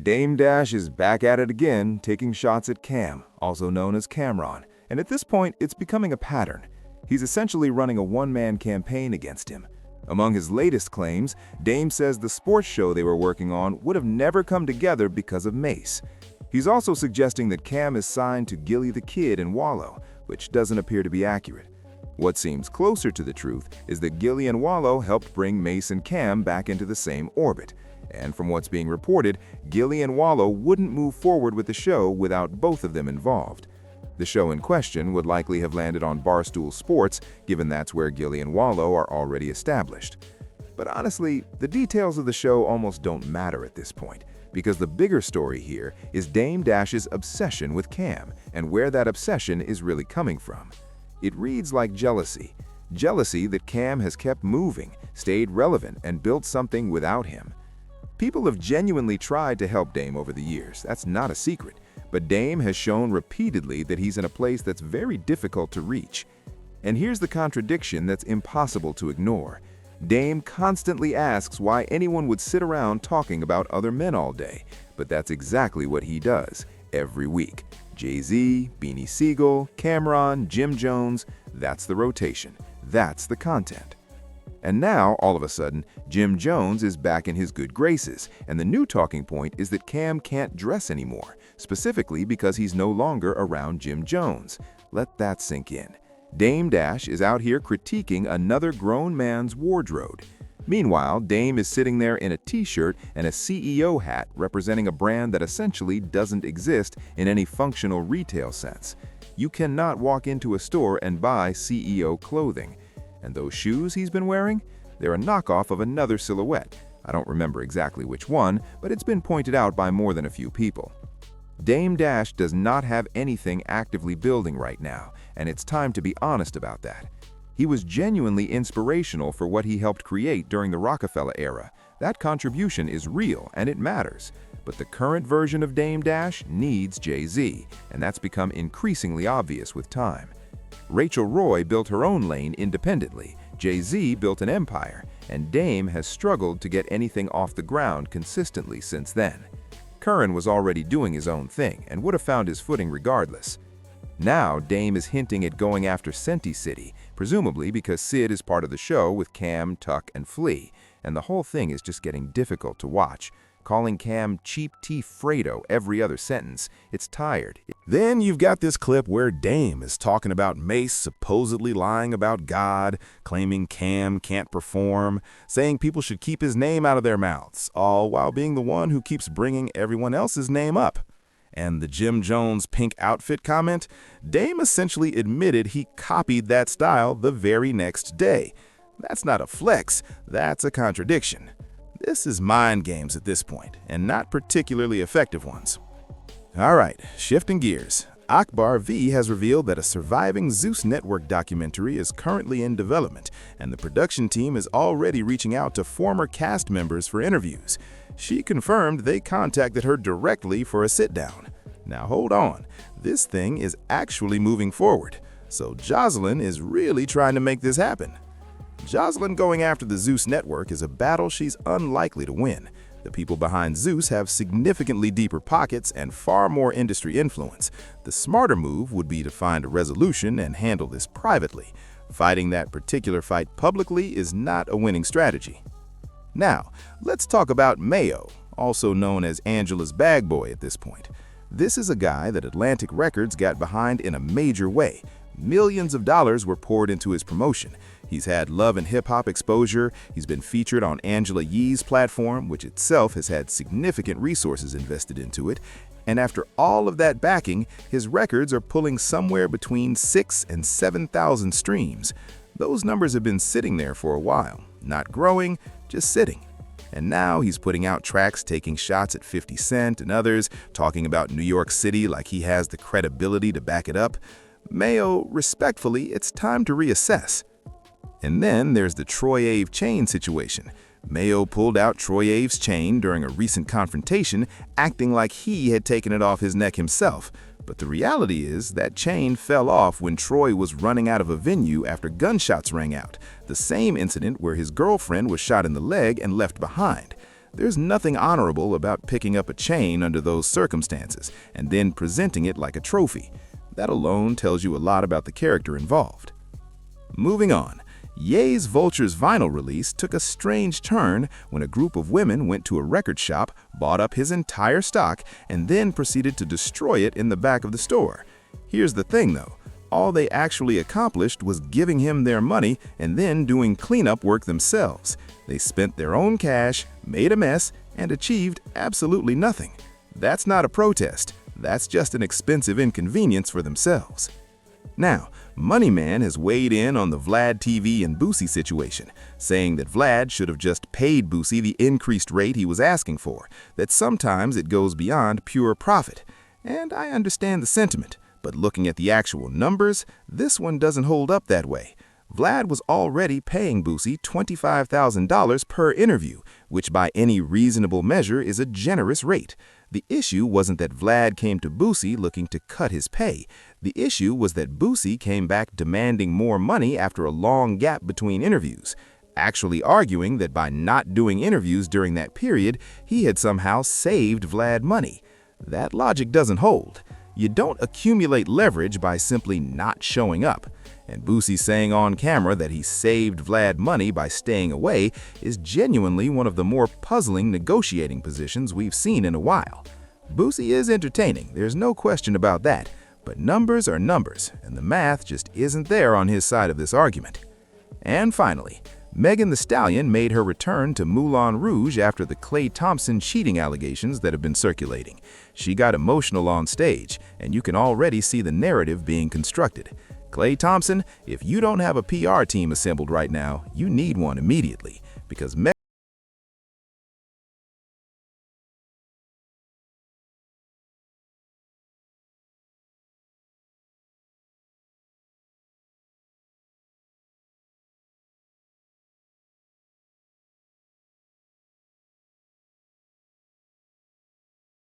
Dame Dash is back at it again, taking shots at Cam, also known as Camron, and at this point, it's becoming a pattern. He's essentially running a one-man campaign against him. Among his latest claims, Dame says the sports show they were working on would have never come together because of Mace. He's also suggesting that Cam is signed to Gilly the Kid and Wallow, which doesn't appear to be accurate. What seems closer to the truth is that Gilly and Wallow helped bring Mace and Cam back into the same orbit. And from what's being reported, Gilly and Wallow wouldn't move forward with the show without both of them involved. The show in question would likely have landed on Barstool Sports, given that's where Gilly and Wallow are already established. But honestly, the details of the show almost don't matter at this point, because the bigger story here is Dame Dash's obsession with Cam and where that obsession is really coming from. It reads like jealousy. Jealousy that Cam has kept moving, stayed relevant, and built something without him. People have genuinely tried to help Dame over the years, that's not a secret, but Dame has shown repeatedly that he's in a place that's very difficult to reach. And here's the contradiction that's impossible to ignore. Dame constantly asks why anyone would sit around talking about other men all day, but that's exactly what he does, every week. Jay-Z, Beanie Sigel, Camron, Jim Jones, that's the rotation, that's the content. And now, all of a sudden, Jim Jones is back in his good graces, and the new talking point is that Cam can't dress anymore, specifically because he's no longer around Jim Jones. Let that sink in. Dame Dash is out here critiquing another grown man's wardrobe. Meanwhile, Dame is sitting there in a t-shirt and a CEO hat representing a brand that essentially doesn't exist in any functional retail sense. You cannot walk into a store and buy CEO clothing. And those shoes he's been wearing? They're a knockoff of another silhouette. I don't remember exactly which one, but it's been pointed out by more than a few people. Dame Dash does not have anything actively building right now, and it's time to be honest about that. He was genuinely inspirational for what he helped create during the Rockefeller era. That contribution is real and it matters. But the current version of Dame Dash needs Jay-Z, and that's become increasingly obvious with time. Rachel Roy built her own lane independently, Jay-Z built an empire, and Dame has struggled to get anything off the ground consistently since then. Curran was already doing his own thing and would have found his footing regardless. Now Dame is hinting at going after Senti City, presumably because Sid is part of the show with Cam, Tuck, and Flea, and the whole thing is just getting difficult to watch. Calling Cam Cheap Tea Fredo every other sentence, it's tired. Then you've got this clip where Dame is talking about Mace supposedly lying about God, claiming Cam can't perform, saying people should keep his name out of their mouths, all while being the one who keeps bringing everyone else's name up. And the Jim Jones pink outfit comment, Dame essentially admitted he copied that style the very next day. That's not a flex, that's a contradiction. This is mind games at this point, and not particularly effective ones. All right, shifting gears. Akbar V has revealed that a surviving Zeus Network documentary is currently in development, and the production team is already reaching out to former cast members for interviews. She confirmed they contacted her directly for a sit-down. Now hold on, this thing is actually moving forward, so Jocelyn is really trying to make this happen. Jocelyn going after the Zeus Network is a battle she's unlikely to win. The people behind Zeus have significantly deeper pockets and far more industry influence. The smarter move would be to find a resolution and handle this privately. Fighting that particular fight publicly is not a winning strategy. Now, let's talk about Mayo, also known as Angela's bag boy at this point. This is a guy that Atlantic Records got behind in a major way. Millions of dollars were poured into his promotion. He's had love and hip-hop exposure, he's been featured on Angela Yee's platform, which itself has had significant resources invested into it, and after all of that backing, his records are pulling somewhere between 6,000 and 7,000 streams. Those numbers have been sitting there for a while, not growing, just sitting. And now he's putting out tracks taking shots at 50 Cent and others, talking about New York City like he has the credibility to back it up. Mayo, respectfully, it's time to reassess. And then there's the Troy Ave chain situation. Mayo pulled out Troy Ave's chain during a recent confrontation, acting like he had taken it off his neck himself. But the reality is that chain fell off when Troy was running out of a venue after gunshots rang out, the same incident where his girlfriend was shot in the leg and left behind. There's nothing honorable about picking up a chain under those circumstances and then presenting it like a trophy. That alone tells you a lot about the character involved. Moving on, Ye's Vulture's vinyl release took a strange turn when a group of women went to a record shop, bought up his entire stock, and then proceeded to destroy it in the back of the store. Here's the thing though, all they actually accomplished was giving him their money and then doing cleanup work themselves. They spent their own cash, made a mess, and achieved absolutely nothing. That's not a protest, that's just an expensive inconvenience for themselves. Now, Money Man has weighed in on the Vlad TV and Booy situation, saying that Vlad should have just paid Booy the increased rate he was asking for, that sometimes it goes beyond pure profit. And I understand the sentiment, but looking at the actual numbers, this one doesn't hold up that way. Vlad was already paying Booy $25,000 per interview, which by any reasonable measure is a generous rate. The issue wasn't that Vlad came to Booy looking to cut his pay. The issue was that Booy came back demanding more money after a long gap between interviews, actually arguing that by not doing interviews during that period, he had somehow saved Vlad money. That logic doesn't hold. You don't accumulate leverage by simply not showing up. And Booy saying on camera that he saved Vlad money by staying away is genuinely one of the more puzzling negotiating positions we've seen in a while. Booy is entertaining, there's no question about that, but numbers are numbers, and the math just isn't there on his side of this argument. And finally, Meg Thee Stallion made her return to Moulin Rouge after the Klay Thompson cheating allegations that have been circulating. She got emotional on stage, and you can already see the narrative being constructed. Klay Thompson, if you don't have a PR team assembled right now, you need one immediately, because Meg